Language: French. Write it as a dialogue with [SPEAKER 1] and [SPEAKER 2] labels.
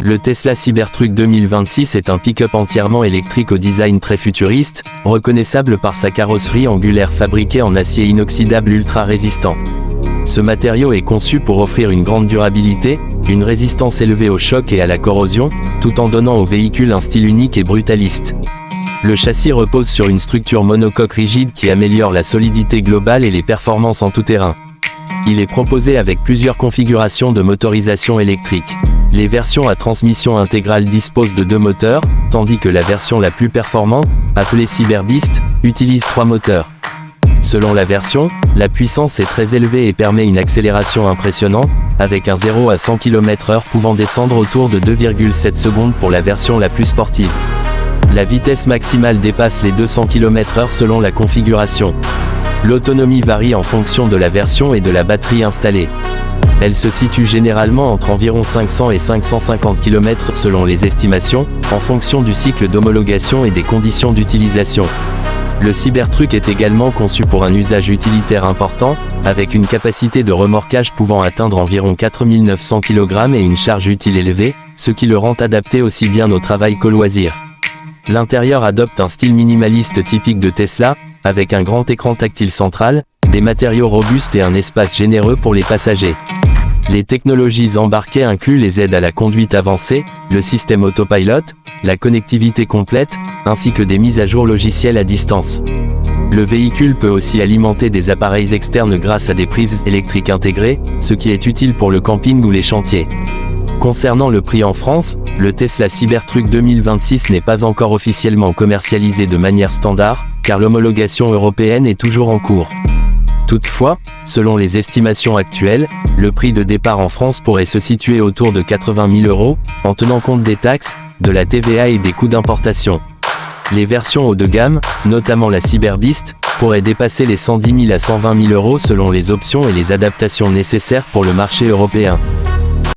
[SPEAKER 1] Le Tesla Cybertruck 2026 est un pick-up entièrement électrique au design très futuriste, reconnaissable par sa carrosserie angulaire fabriquée en acier inoxydable ultra résistant. Ce matériau est conçu pour offrir une grande durabilité, une résistance élevée au choc et à la corrosion, tout en donnant au véhicule un style unique et brutaliste. Le châssis repose sur une structure monocoque rigide qui améliore la solidité globale et les performances en tout terrain. Il est proposé avec plusieurs configurations de motorisation électrique. Les versions à transmission intégrale disposent de 2 moteurs, tandis que la version la plus performante, appelée CyberBeast, utilise 3 moteurs. Selon la version, la puissance est très élevée et permet une accélération impressionnante, avec un 0 à 100 km/h pouvant descendre autour de 2,7 secondes pour la version la plus sportive. La vitesse maximale dépasse les 200 km/h selon la configuration. L'autonomie varie en fonction de la version et de la batterie installée. Elle se situe généralement entre environ 500 et 550 km selon les estimations, en fonction du cycle d'homologation et des conditions d'utilisation. Le Cybertruck est également conçu pour un usage utilitaire important, avec une capacité de remorquage pouvant atteindre environ 4900 kg et une charge utile élevée, ce qui le rend adapté aussi bien au travail qu'au loisir. L'intérieur adopte un style minimaliste typique de Tesla, avec un grand écran tactile central, des matériaux robustes et un espace généreux pour les passagers. Les technologies embarquées incluent les aides à la conduite avancée, le système autopilot, la connectivité complète, ainsi que des mises à jour logicielles à distance. Le véhicule peut aussi alimenter des appareils externes grâce à des prises électriques intégrées, ce qui est utile pour le camping ou les chantiers. Concernant le prix en France, le Tesla Cybertruck 2026 n'est pas encore officiellement commercialisé de manière standard, car l'homologation européenne est toujours en cours. Toutefois, selon les estimations actuelles, le prix de départ en France pourrait se situer autour de 80 000 €, en tenant compte des taxes, de la TVA et des coûts d'importation. Les versions haut de gamme, notamment la CyberBeast, pourraient dépasser les 110 000 à 120 000 € selon les options et les adaptations nécessaires pour le marché européen.